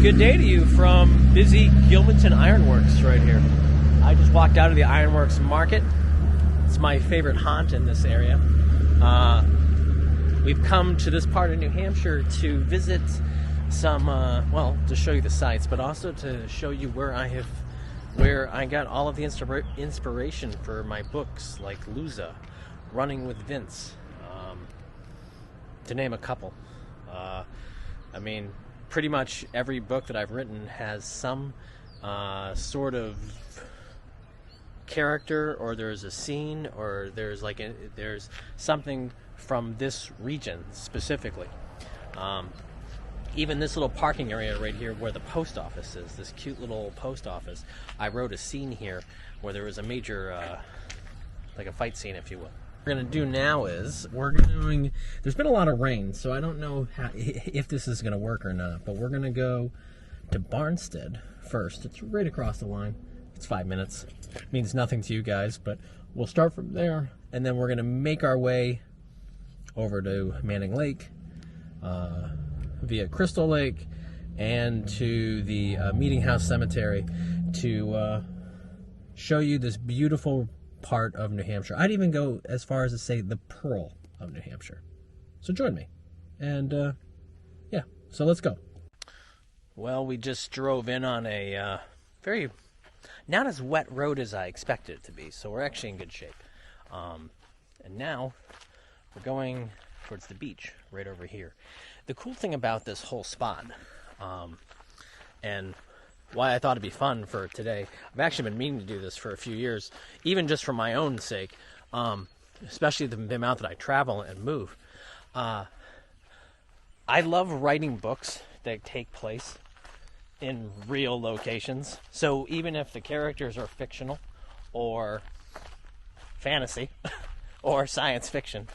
Good day to you from busy Gilmanton Ironworks right here. I just walked out of the Ironworks market. It's my favorite haunt in this area. We've come to this part of New Hampshire to visit some, to show you the sights, but also to show you where I got all of the inspiration for my books, like Luza, Running with Vince, to name a couple. Pretty much every book that I've written has some sort of character, or there's a scene, or there's there's something from this region specifically. Even this little parking area right here where the post office is, this cute little post office, I wrote a scene here where there was a major, like a fight scene, if you will. What we're going to do now is, there's been a lot of rain, so I don't know if this is going to work or not, but we're going to go to Barnstead first. It's right across the line. It's 5 minutes. It means nothing to you guys, but we'll start from there, and then we're going to make our way over to Manning Lake, via Crystal Lake, and to the Meeting House Cemetery to show you this beautiful part of New Hampshire. I'd even go as far as to say the pearl of New Hampshire. So join me. And so let's go. Well, we just drove in on a very not as wet road as I expected it to be, so we're actually in good shape. And now we're going towards the beach right over here. The cool thing about this whole spot, and why I thought it'd be fun for today, I've actually been meaning to do this for a few years, even just for my own sake, especially the amount that I travel and move. I love writing books that take place in real locations. So even if the characters are fictional or fantasy or science fiction,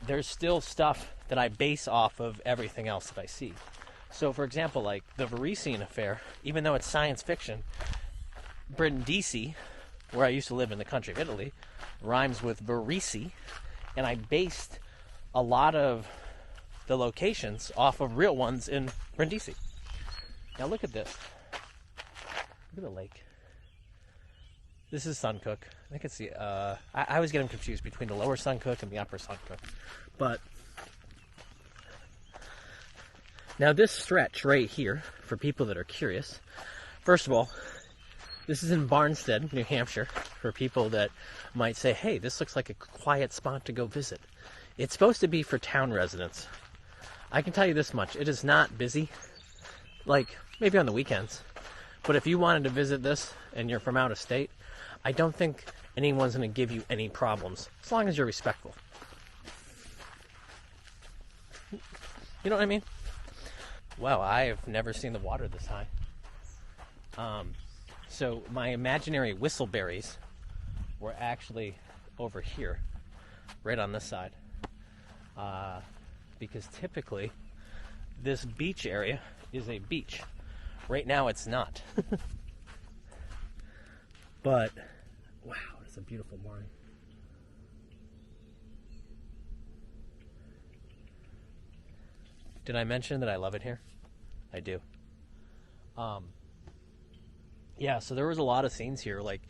there's still stuff that I base off of everything else that I see. So, for example, like the Varese affair, even though it's science fiction, Brindisi, where I used to live in the country of Italy, rhymes with Varese, and I based a lot of the locations off of real ones in Brindisi. Now look at this. Look at the lake. This is Suncook. I think it's the, I always get them confused between the lower Suncook and the upper Suncook. But now this stretch right here, for people that are curious, first of all, this is in Barnstead, New Hampshire, for people that might say, hey, this looks like a quiet spot to go visit. It's supposed to be for town residents. I can tell you this much, it is not busy, like maybe on the weekends. But if you wanted to visit this and you're from out of state, I don't think anyone's going to give you any problems, as long as you're respectful. You know what I mean? Wow, I've never seen the water this high. So my imaginary whistleberries were actually over here, right on this side. Because typically, this beach area is a beach. Right now it's not. But, wow, it's a beautiful morning. Did I mention that I love it here? I do. So there was a lot of scenes here, like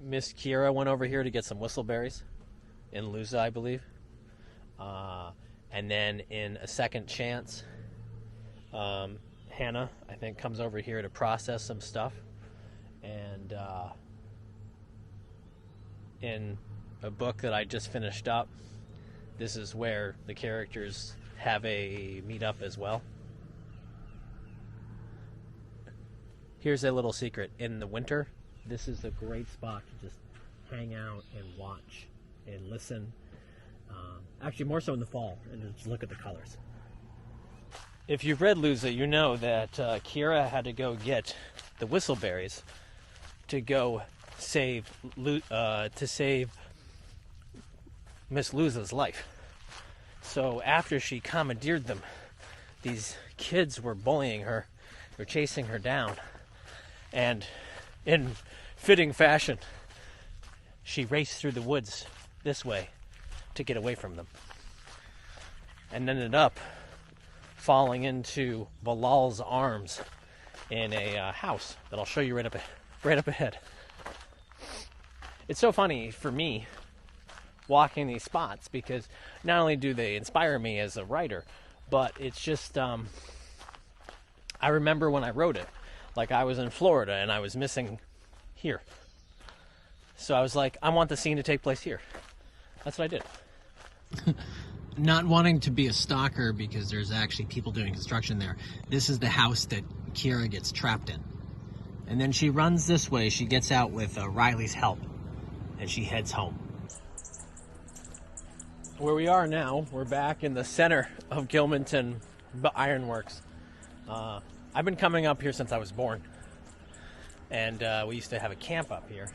Miss Kira went over here to get some whistleberries in Luza, I believe. And then in A Second Chance, Hannah, I think, comes over here to process some stuff. And in a book that I just finished up, this is where the characters have a meet-up as well. Here's a little secret. In the winter, this is a great spot to just hang out and watch and listen. Actually, more so in the fall, and just look at the colors. If you've read Luza, you know that Kira had to go get the whistleberries to go save Miss Luza's life. So after she commandeered them, these kids were bullying her, were chasing her down, and in fitting fashion, she raced through the woods this way to get away from them, and ended up falling into Bilal's arms in a house that I'll show you right up ahead. It's so funny for me walking these spots because not only do they inspire me as a writer, but it's just I remember when I wrote it, like I was in Florida and I was missing here. So I was like, I want the scene to take place here. That's what I did. Not wanting to be a stalker because there's actually people doing construction there. This is the house that Kira gets trapped in. And then she runs this way. She gets out with Riley's help. And she heads home. Where we are now, we're back in the center of Gilmanton Ironworks. I've been coming up here since I was born. And we used to have a camp up here.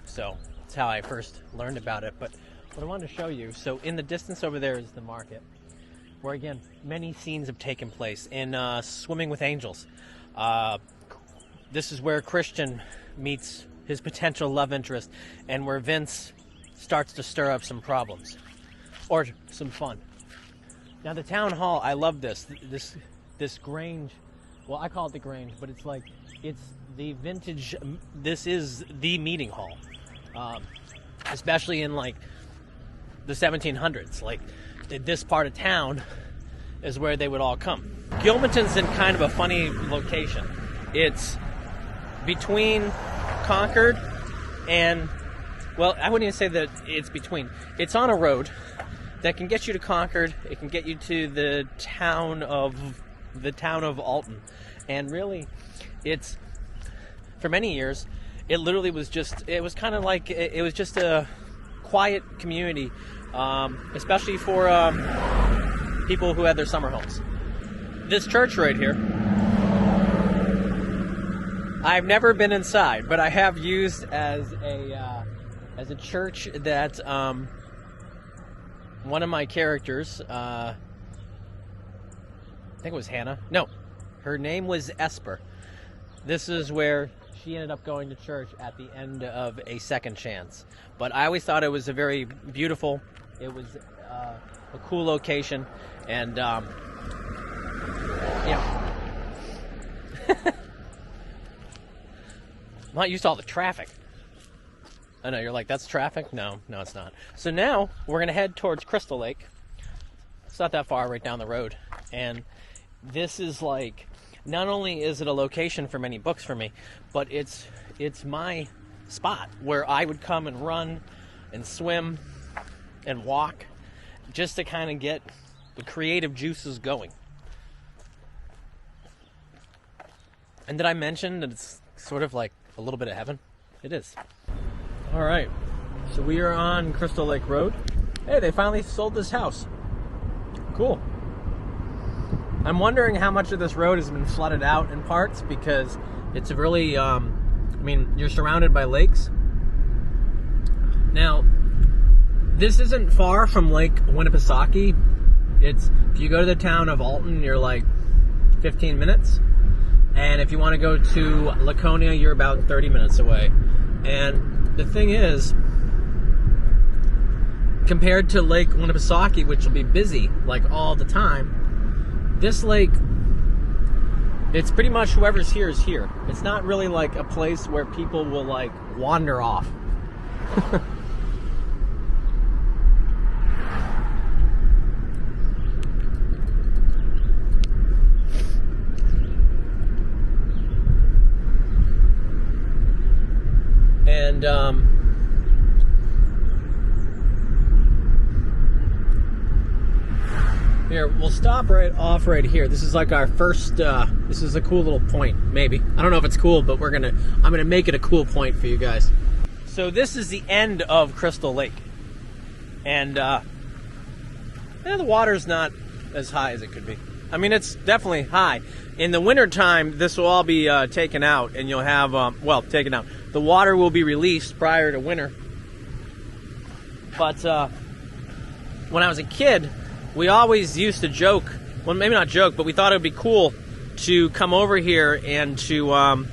So that's how I first learned about it. But what I wanted to show you, so in the distance over there is the market, where again, many scenes have taken place. In Swimming with Angels, this is where Christian meets his potential love interest, and where Vince starts to stir up some problems, or some fun. Now the town hall, I love this Grange, well I call it the Grange, but it's the vintage, this is the meeting hall, especially in like the 1700s, like this part of town is where they would all come. Gilmanton's in kind of a funny location. It's between Concord and, well, I wouldn't even say that it's between. It's on a road that can get you to Concord. It can get you to the town of Alton. And really, it's, for many years, it literally was just, it was kind of like, it was just a quiet community, especially for people who had their summer homes. This church right here, I've never been inside, but I have used as a church that one of my characters, I think it was Hannah. No, her name was Esper. This is where she ended up going to church at the end of A Second Chance. But I always thought it was a very beautiful, it was a cool location, and yeah. I'm not used to all the traffic. I know, you're like, that's traffic? No, it's not. So now, we're going to head towards Crystal Lake. It's not that far, right down the road. And this is like, not only is it a location for many books for me, but it's my spot where I would come and run and swim and walk just to kind of get the creative juices going. And did I mention that it's sort of like a little bit of heaven? It is. All right, so we are on Crystal Lake Road. Hey, they finally sold this house. Cool. I'm wondering how much of this road has been flooded out in parts, because it's really, I mean, you're surrounded by lakes. Now, this isn't far from Lake Winnipesaukee. It's, if you go to the town of Alton, you're like 15 minutes. And if you want to go to Laconia, you're about 30 minutes away. And the thing is, compared to Lake Winnipesaukee, which will be busy like all the time, this lake, it's pretty much whoever's here is here. It's not really like a place where people will like wander off. And here, we'll stop right off right here. This is like our first, this is a cool little point, maybe. I don't know if it's cool, but I'm gonna make it a cool point for you guys. So this is the end of Crystal Lake. And the water's not as high as it could be. I mean, it's definitely high. In the wintertime, this will all be taken out, and you'll have, taken out. The water will be released prior to winter. But when I was a kid, we always used to joke, well, maybe not joke, but we thought it would be cool to come over here and to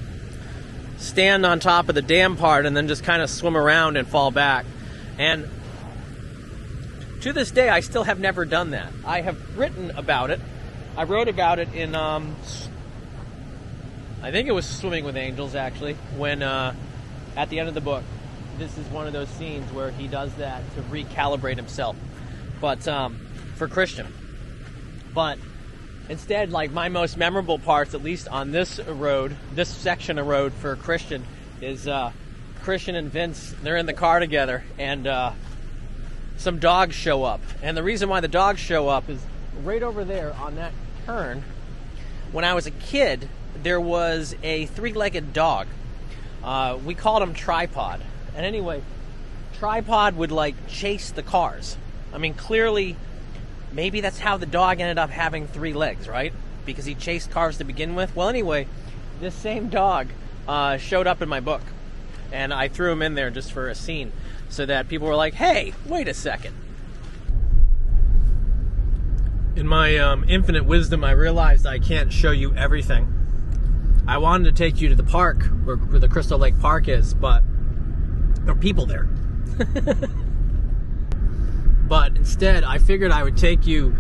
stand on top of the dam part and then just kind of swim around and fall back. And to this day, I still have never done that. I have written about it, I wrote about it in, I think it was Swimming with Angels, actually, when, at the end of the book, this is one of those scenes where he does that to recalibrate himself. But, for Christian. But instead, like, my most memorable parts, at least on this road, this section of road for Christian, is, Christian and Vince, they're in the car together, and, some dogs show up. And the reason why the dogs show up is right over there on that turn. When I was a kid, there was a three-legged dog. We called him Tripod. And anyway, Tripod would, like, chase the cars. I mean, clearly, maybe that's how the dog ended up having 3 legs, right? Because he chased cars to begin with. Well, anyway, this same dog showed up in my book. And I threw him in there just for a scene, so that people were like, hey, wait a second. In my infinite wisdom, I realized I can't show you everything. I wanted to take you to the park, where the Crystal Lake Park is, but there are people there. But instead, I figured I would take you,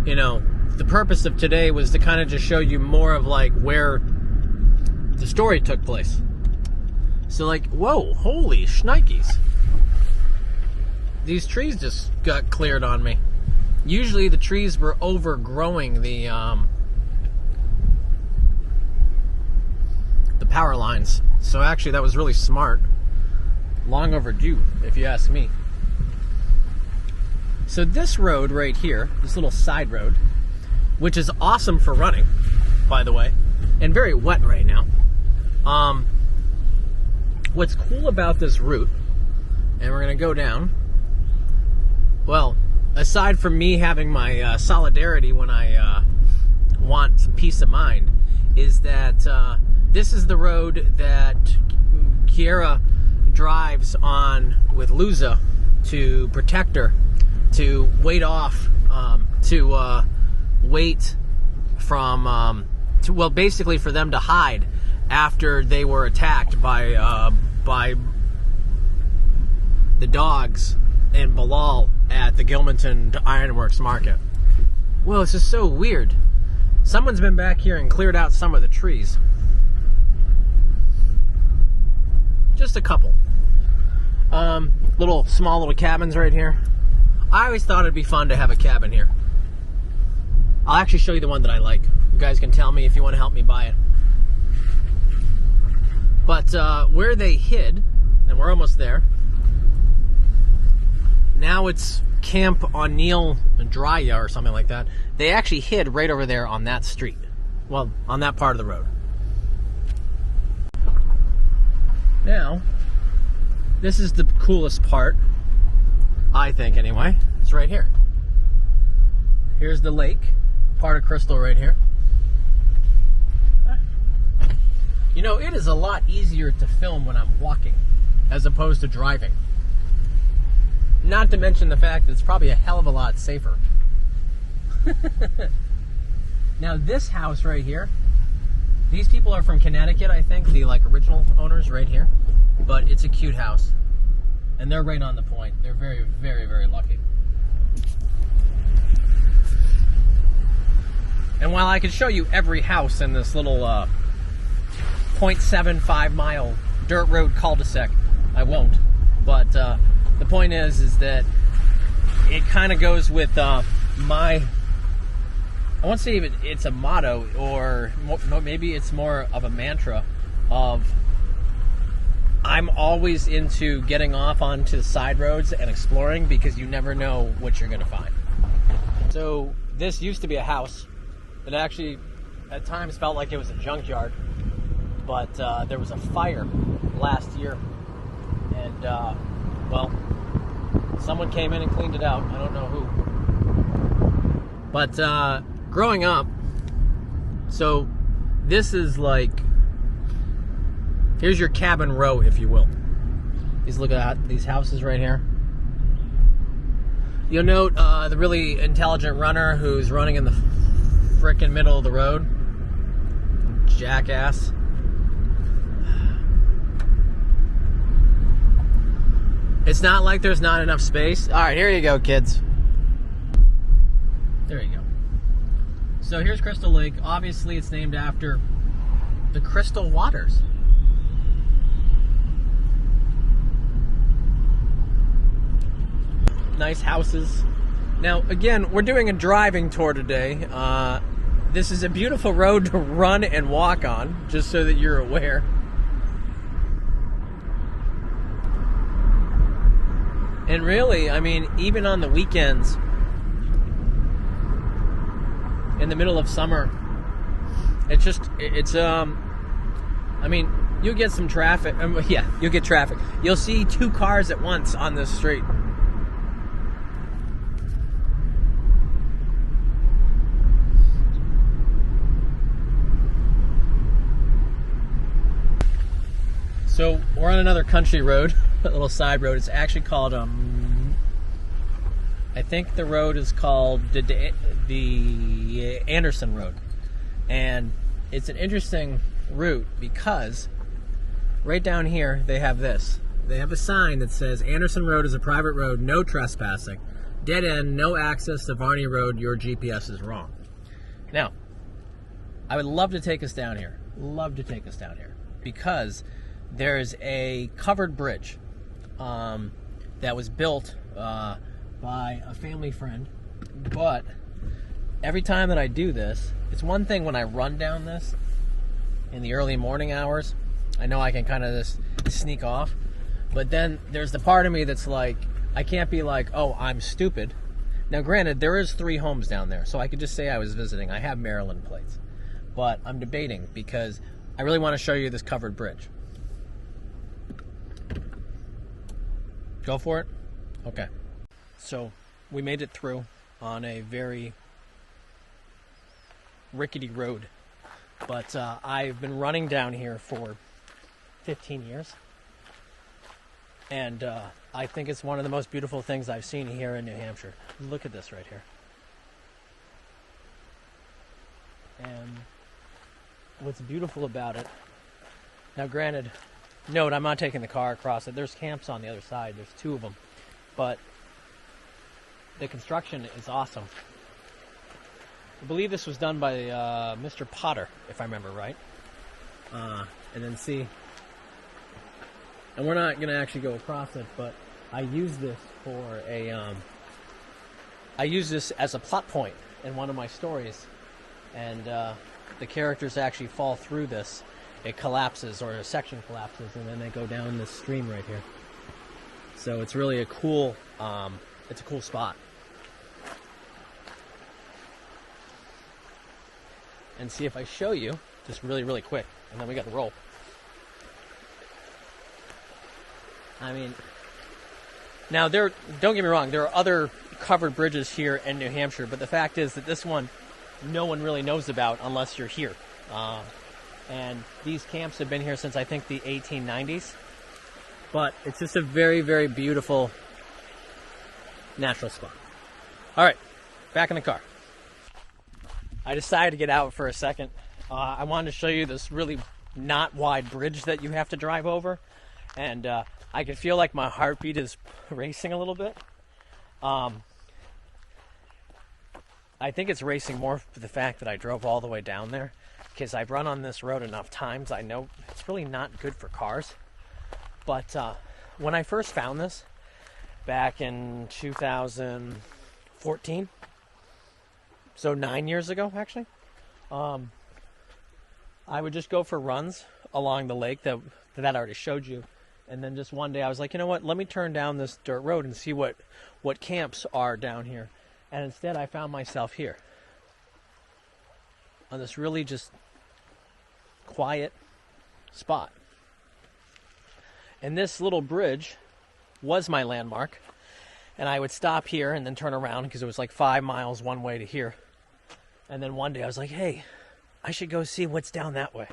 the purpose of today was to kind of just show you more of, like, where the story took place. So, like, whoa, holy shnikes. These trees just got cleared on me. Usually the trees were overgrowing the power lines. So actually that was really smart. Long overdue, if you ask me. So this road right here, this little side road, which is awesome for running, by the way, and very wet right now. What's cool about this route, and we're going to go down, well, aside from me having my solidarity when I want some peace of mind, is that this is the road that Kiera drives on with Luza to protect her, to wait off, to wait from, basically for them to hide after they were attacked by the dogs and Bilal at the Gilmanton Ironworks Market. Well, it's just so weird. Someone's been back here and cleared out some of the trees. Just a couple. Small little cabins right here. I always thought it'd be fun to have a cabin here. I'll actually show you the one that I like. You guys can tell me if you want to help me buy it. But where they hid, and we're almost there, now it's Camp O'Neill Drya or something like that. They actually hid right over there on that street. Well, on that part of the road. Now, this is the coolest part, I think anyway. It's right here. Here's the lake, part of Crystal right here. It is a lot easier to film when I'm walking as opposed to driving. Not to mention the fact that it's probably a hell of a lot safer. Now this house right here, these people are from Connecticut, I think, the original owners right here. But it's a cute house. And they're right on the point. They're very, very, very lucky. And while I could show you every house in this little 0.75 mile dirt road cul-de-sac, I won't. But the point is that it kind of goes with my, I won't say even it's a motto, or maybe it's more of a mantra of, I'm always into getting off onto the side roads and exploring, because you never know what you're going to find. So this used to be a house. It actually at times felt like it was a junkyard, but there was a fire last year, and someone came in and cleaned it out. I don't know who. But growing up, so this is here's your cabin row, if you will. Look at these houses right here. You'll note the really intelligent runner who's running in the frickin' middle of the road. Jackass. It's not like there's not enough space. Alright, here you go, kids. There you go. So here's Crystal Lake. Obviously, it's named after the crystal waters. Nice houses. Now, again, we're doing a driving tour today. This is a beautiful road to run and walk on, just so that you're aware. And really, I mean, even on the weekends, in the middle of summer, I mean, you'll get some traffic. Yeah, you'll get traffic. You'll see 2 cars at once on this street. So we're on another country road, a little side road. It's actually called, I think the road is called the Anderson Road. And it's an interesting route because right down here they have this. They have a sign that says, Anderson Road is a private road, no trespassing. Dead end, no access to Varney Road, your GPS is wrong. Now, I would love to take us down here. Love to take us down here. Because there's a covered bridge that was built by a family friend. But every time that I do this, it's one thing when I run down this in the early morning hours. I know I can kind of just sneak off. But then there's the part of me that's like, I can't be like, oh, I'm stupid. Now, granted, there is 3 homes down there, so I could just say I was visiting. I have Maryland plates. But I'm debating because I really want to show you this covered bridge. Go for it? Okay. So we made it through on a very rickety road. But I've been running down here for 15 years. And I think it's one of the most beautiful things I've seen here in New Hampshire. Look at this right here. And what's beautiful about it, now granted, note, I'm not taking the car across it. There's camps on the other side. There's 2 of them. But the construction is awesome. I believe this was done by Mr. Potter, if I remember right. And then see, and we're not going to actually go across it, but I use this for I use this as a plot point in one of my stories. And the characters actually fall through this. It collapses, or a section collapses, and then they go down this stream right here. So it's really a cool, it's a cool spot. And see if I show you, just really, really quick, and then we got to roll. I mean, now don't get me wrong, there are other covered bridges here in New Hampshire, but the fact is that this one, no one really knows about unless you're here. And these camps have been here since, I think, the 1890s. But it's just a very, very beautiful natural spot. All right, back in the car. I decided to get out for a second. I wanted to show you this really not wide bridge that you have to drive over. And I can feel like my heartbeat is racing a little bit. I think it's racing more for the fact that I drove all the way down there. Because I've run on this road enough times, I know it's really not good for cars. But when I first found this, back in 2014, so 9 years ago, actually, I would just go for runs along the lake that I already showed you. And then just one day I was like, you know what, let me turn down this dirt road and see what camps are down here. And instead I found myself here on this really just quiet spot. And this little bridge was my landmark. And I would stop here and then turn around because it was like 5 miles one way to here. And then one day I was like, hey, I should go see what's down that way.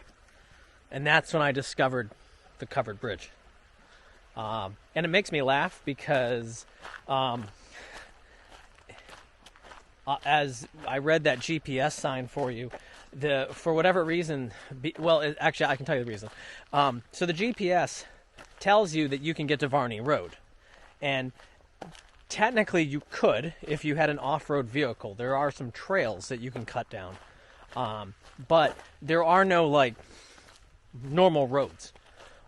And that's when I discovered the covered bridge. And it makes me laugh because as I read that GPS sign for you, for whatever reason, actually I can tell you the reason. So the GPS tells you that you can get to Varney Road. And technically you could if you had an off-road vehicle. There are some trails that you can cut down. But there are no, like, normal roads.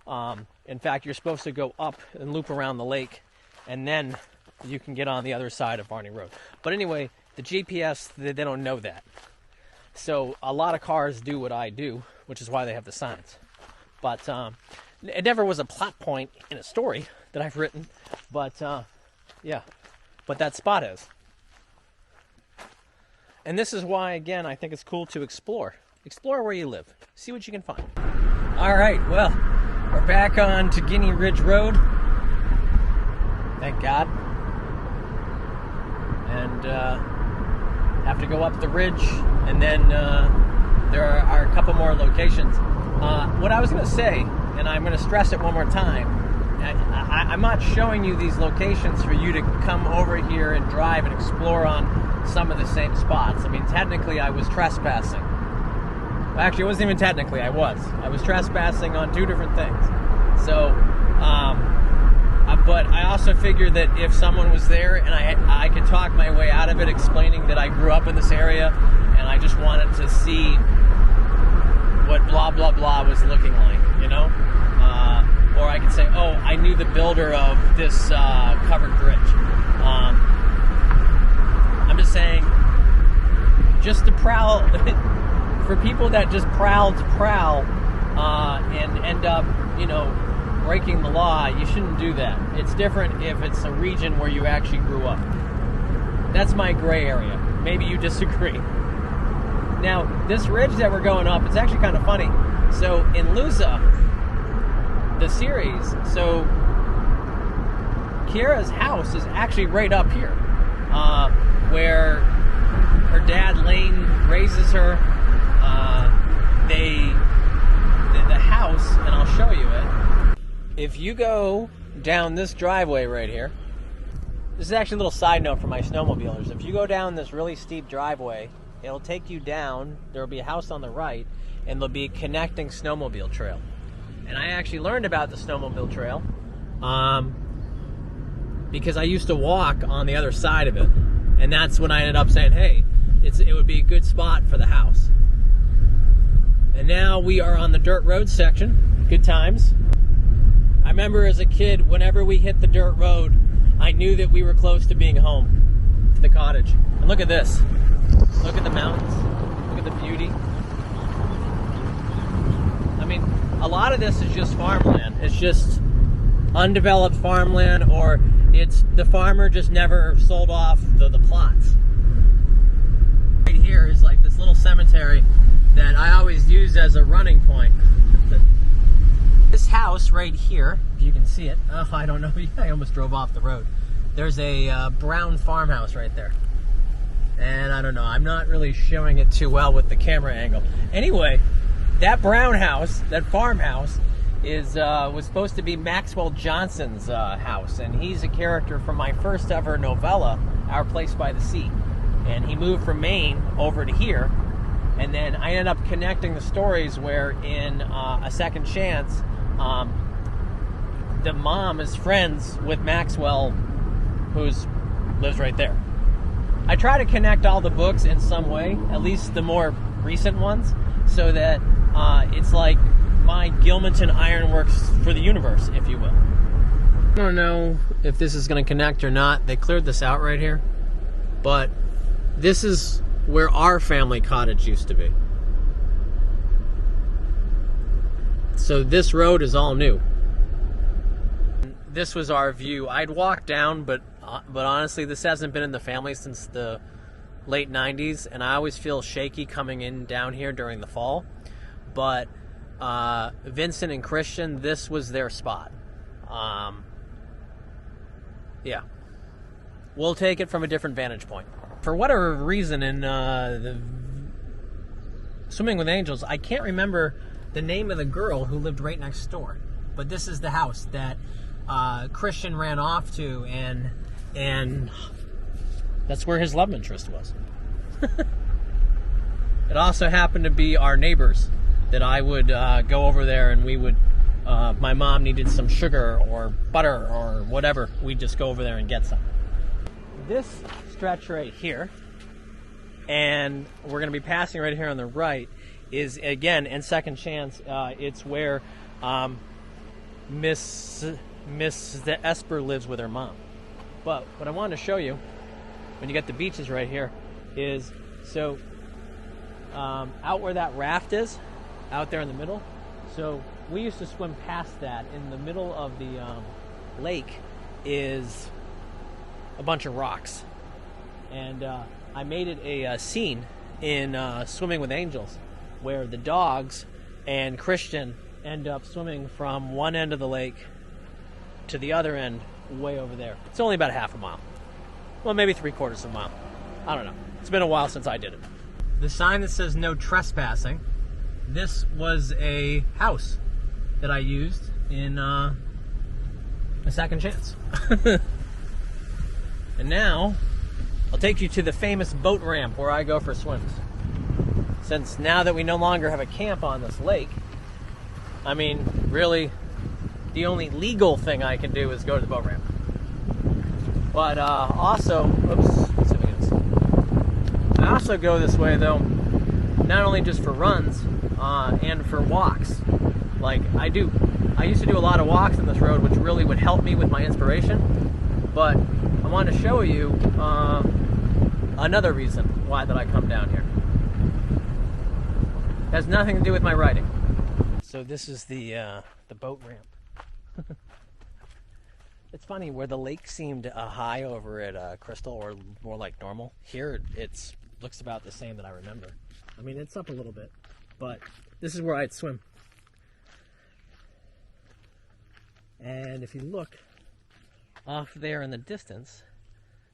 In fact, you're supposed to go up and loop around the lake, and then you can get on the other side of Barney Road. But anyway, the GPS, they don't know that. So a lot of cars do what I do, which is why they have the signs. But it never was a plot point in a story that I've written. But, yeah. But that spot is. And this is why, again, I think it's cool to explore. Explore where you live. See what you can find. All right, well, we're back on to Guinea Ridge Road. Thank God. And have to go up the ridge, and then there are a couple more locations. What I was going to say, and I'm going to stress it one more time, I'm not showing you these locations for you to come over here and drive and explore on some of the same spots. I mean, technically I was trespassing. Actually, it wasn't even technically, I was trespassing on two different things. So, but I also figured that if someone was there and I could talk my way out of it, explaining that I grew up in this area and I just wanted to see what blah blah blah was looking like, you know? Or I could say, oh, I knew the builder of this covered bridge. I'm just saying, just to prowl, for people that just prowl to prowl and end up, you know, breaking the law, you shouldn't do that. It's different if it's a region where you actually grew up. That's my gray area. Maybe you disagree. Now, this ridge that we're going up, it's actually kind of funny. So, in Lusa, the series, so Kiera's house is actually right up here, where her dad, Lane, raises her. The house, and I'll show you it. If you go down this driveway right here, this is actually a little side note for my snowmobilers. If you go down this really steep driveway, it'll take you down. There will be a house on the right, and there'll be a connecting snowmobile trail. And I actually learned about the snowmobile trail because I used to walk on the other side of it. And that's when I ended up saying, hey, it would be a good spot for the house. And now we are on the dirt road section. Good times. I remember as a kid, whenever we hit the dirt road, I knew that we were close to being home, to the cottage. And look at this. Look at the mountains. Look at the beauty. I mean, a lot of this is just farmland. It's just undeveloped farmland, or it's the farmer just never sold off the plots. Right here is like this little cemetery that I always use as a running point. This house right here, if you can see it, oh, I don't know, I almost drove off the road. There's a brown farmhouse right there. And I don't know, I'm not really showing it too well with the camera angle. Anyway, that brown house, that farmhouse, was supposed to be Maxwell Johnson's house, and he's a character from my first ever novella, Our Place by the Sea. And he moved from Maine over to here, and then I ended up connecting the stories where in A Second Chance, the mom is friends with Maxwell, who lives right there. I try to connect all the books in some way, at least the more recent ones, so that it's like my Gilmanton Ironworks for the universe, if you will. I don't know if this is going to connect or not. They cleared this out right here. But this is where our family cottage used to be. So this road is all new. This was our view. I'd walk down, but honestly, this hasn't been in the family since the late 90s, and I always feel shaky coming in down here during the fall. But Vincent and Christian, this was their spot. Yeah. We'll take it from a different vantage point. For whatever reason, in the Swimming with Angels, I can't remember the name of the girl who lived right next door. But this is the house that Christian ran off to, and that's where his love interest was. It also happened to be our neighbors that I would go over there, and we would, my mom needed some sugar or butter or whatever, we'd just go over there and get some. this stretch right here, and we're going to be passing right here on the right, is again in Second Chance. It's where Miss the Esper lives with her mom. But what I wanted to show you, when you get the beaches right here, is so out where that raft is, out there in the middle. So we used to swim past that. In the middle of the lake is a bunch of rocks, and I made it a scene in Swimming with Angels, where the dogs and Christian end up swimming from one end of the lake to the other end, way over there. It's only about half a mile. Well, maybe 3/4 of a mile. I don't know. It's been a while since I did it. The sign that says no trespassing, this was a house that I used in a Second Chance. And now, I'll take you to the famous boat ramp where I go for swims. Since now that we no longer have a camp on this lake, I mean, really, the only legal thing I can do is go to the boat ramp. But also, I also go this way though, not only just for runs and for walks. Like I used to do a lot of walks on this road, which really would help me with my inspiration. But I want to show you another reason why that I come down here. It has nothing to do with my writing. So this is the boat ramp. It's funny, where the lake seemed high over at Crystal, or more like normal, here it looks about the same that I remember. I mean, it's up a little bit, but this is where I'd swim. And if you look off there in the distance,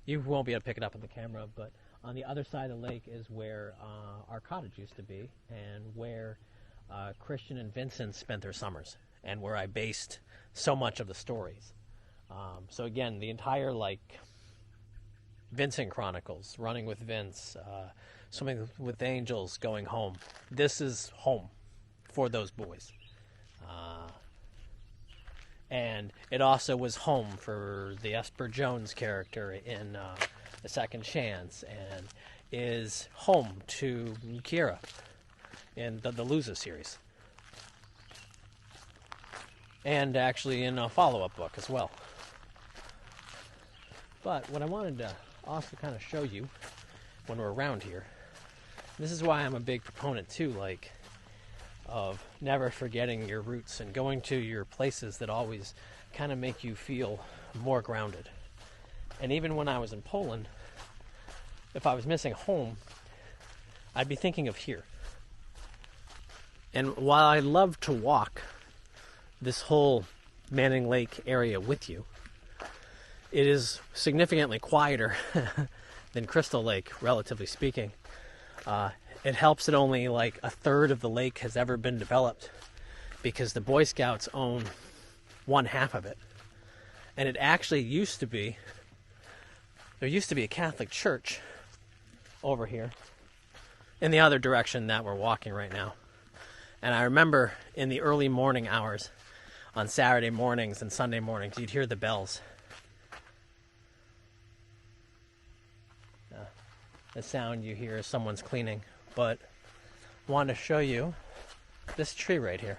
you won't be able to pick it up on the camera, but on the other side of the lake is where our cottage used to be, and where Christian and Vincent spent their summers, and where I based so much of the stories. So again, the entire Vincent Chronicles, Running with Vince, Swimming with Angels, Going Home. This is home for those boys. And it also was home for the Esper Jones character in The Second Chance, and is home to Kira in the Lusa series. And actually in a follow-up book as well. But what I wanted to also kind of show you when we're around here, this is why I'm a big proponent too, of never forgetting your roots and going to your places that always kind of make you feel more grounded. And even when I was in Poland, if I was missing home, I'd be thinking of here. And while I love to walk this whole Manning Lake area with you, it is significantly quieter than Crystal Lake, relatively speaking. It helps that only a third of the lake has ever been developed, because the Boy Scouts own one half of it. And it actually there used to be a Catholic church over here in the other direction that we're walking right now. And I remember in the early morning hours on Saturday mornings and Sunday mornings, you'd hear the bells. The sound you hear is someone's cleaning. But I wanted to show you this tree right here.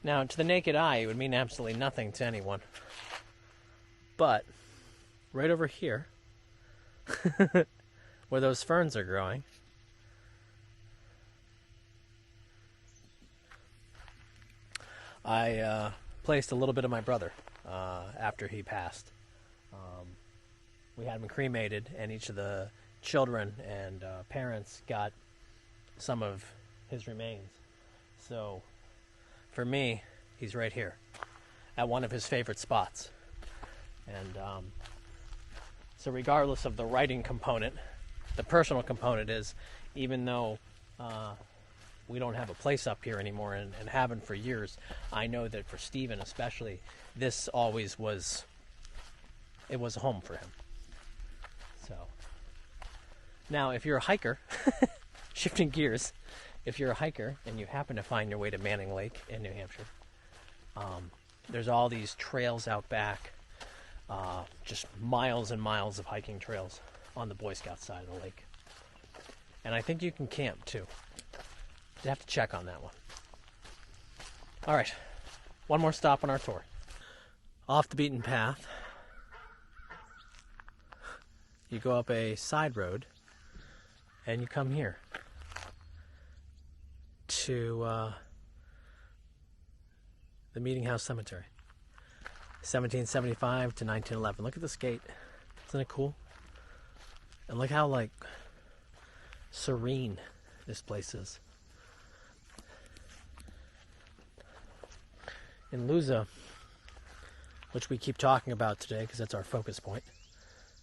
Now, to the naked eye, it would mean absolutely nothing to anyone. But right over here, where those ferns are growing, I placed a little bit of my brother after he passed. We had him cremated, and each of the children and parents got some of his remains. So for me, he's right here at one of his favorite spots. And so regardless of the writing component, the personal component is, even though we don't have a place up here anymore and haven't for years, I know that for Stephen especially, this always was, it was a home for him. So now, if you're a hiker, shifting gears, if you're a hiker and you happen to find your way to Manning Lake in New Hampshire, there's all these trails out back just miles and miles of hiking trails on the Boy Scout side of the lake. And I think you can camp too. You have to check on that one. All right, one more stop on our tour. Off the beaten path, you go up a side road and you come here to the Meeting House Cemetery, 1775 to 1911. Look at this gate. Isn't it cool? And look how, like, serene this place is. In Lusa, which we keep talking about today because that's our focus point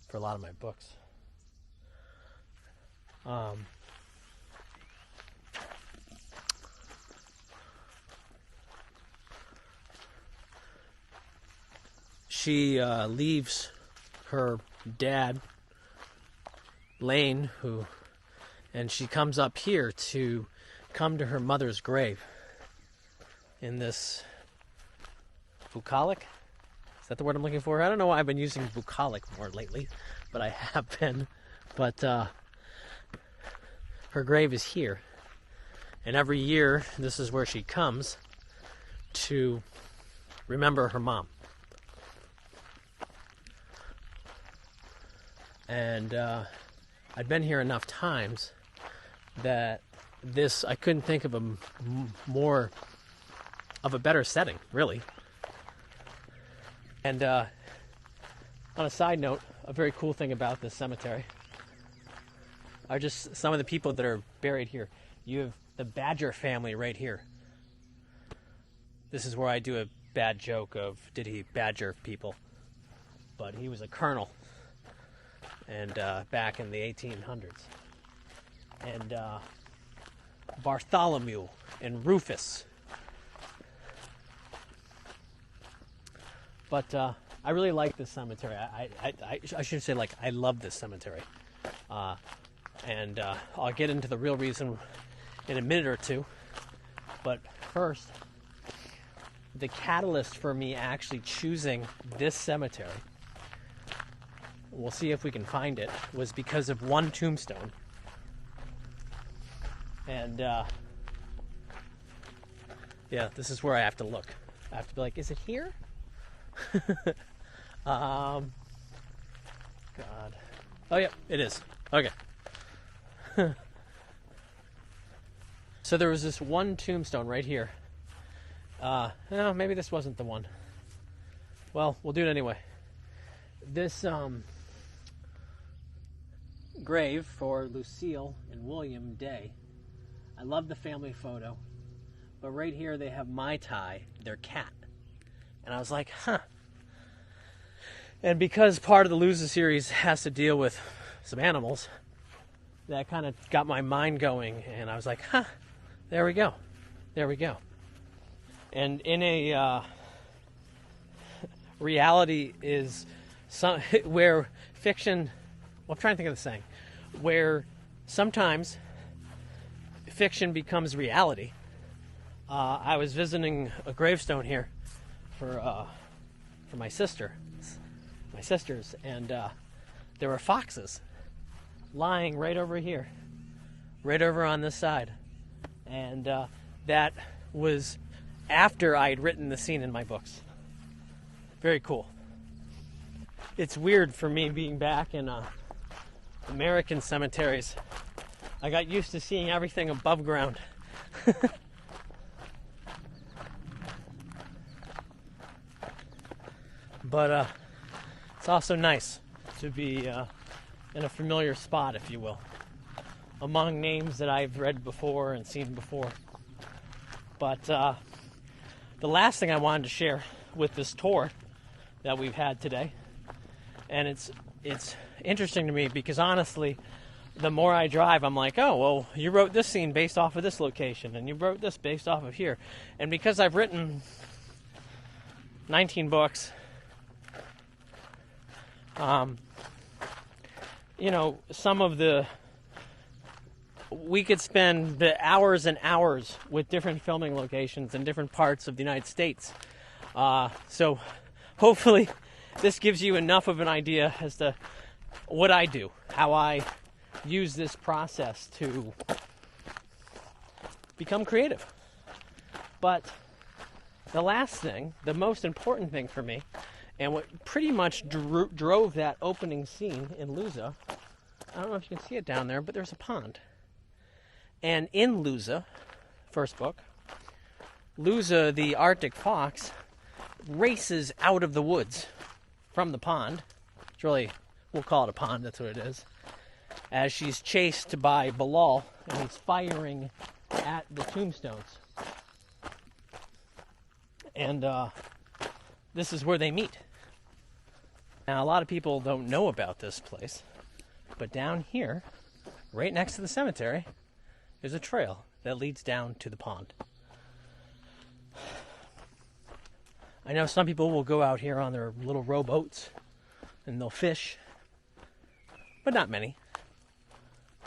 for a lot of my books. She leaves her dad, Lane, and she comes up here to come to her mother's grave in this bucolic. Is that the word I'm looking for? I don't know why I've been using bucolic more lately, but I have been. But her grave is here. And every year, this is where she comes to remember her mom. And I'd been here enough times that I couldn't think of more of a better setting, really. And on a side note, a very cool thing about this cemetery are just some of the people that are buried here. You have the Badger family right here. This is where I do a bad joke of, did he badger people? But he was a colonel, and back in the 1800s. And Bartholomew and Rufus. But I really like this cemetery. I should say, like, I love this cemetery. And I'll get into the real reason in a minute or two. But first, the catalyst for me actually choosing this cemetery, we'll see if we can find it, was because of one tombstone. And yeah, this is where I have to look. I have to be like, is it here? God. Oh yeah, it is. Okay. So there was this one tombstone right here. No, maybe this wasn't the one. Well, we'll do it anyway. This grave for Lucille and William Day. I love the family photo. But right here they have Mai Tai, their cat. And I was like, huh. And because part of the Lusa series has to deal with some animals, that kind of got my mind going. And I was like, huh, there we go. There we go. And in a reality is where fiction, well, I'm trying to think of the saying, where sometimes fiction becomes reality. I was visiting a gravestone here for my sisters, and there were foxes lying right over here, right over on this side, and that was after I had written the scene in my books. Very cool. It's weird for me being back in American cemeteries. I got used to seeing everything above ground. But it's also nice to be in a familiar spot, if you will, among names that I've read before and seen before. But the last thing I wanted to share with this tour that we've had today, and it's interesting to me because honestly, the more I drive, I'm like, oh, well, you wrote this scene based off of this location, and you wrote this based off of here. And because I've written 19 books, you know, we could spend the hours and hours with different filming locations in different parts of the United States. So hopefully this gives you enough of an idea as to what I do, how I use this process to become creative. But the last thing, the most important thing for me, and what pretty much drove that opening scene in Lusa, I don't know if you can see it down there, but there's a pond. And in Lusa, first book, Lusa, the Arctic fox, races out of the woods from the pond. It's really, we'll call it a pond, that's what it is. As she's chased by Bilal, and he's firing at the tombstones. And this is where they meet. Now, a lot of people don't know about this place, but down here, right next to the cemetery, there's a trail that leads down to the pond. I know some people will go out here on their little rowboats and they'll fish, but not many.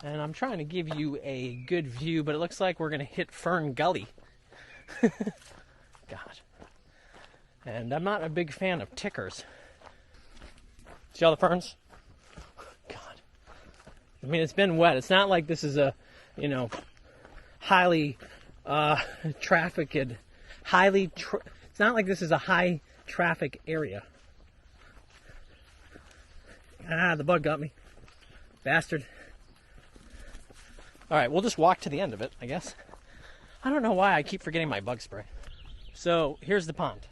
And I'm trying to give you a good view, but it looks like we're going to hit Fern Gully. God. And I'm not a big fan of tickers. See all the ferns? God. I mean, it's been wet. It's not like this is a, highly trafficked, it's not like this is a high traffic area. Ah, the bug got me. Bastard. All right, we'll just walk to the end of it, I guess. I don't know why I keep forgetting my bug spray. So, here's the pond.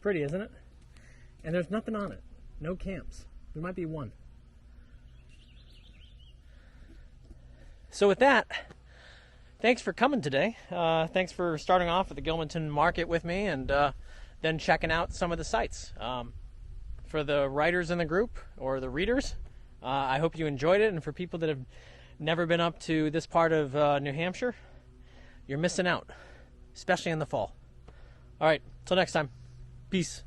Pretty, isn't it? And there's nothing on it. No camps. There might be one. So with that, thanks for coming today. Thanks for starting off at the Gilmanton market with me and then checking out some of the sites. For the writers in the group, or the readers, I hope you enjoyed it. And for people that have never been up to this part of New Hampshire, you're missing out, especially in the fall. All right, till next time. Peace.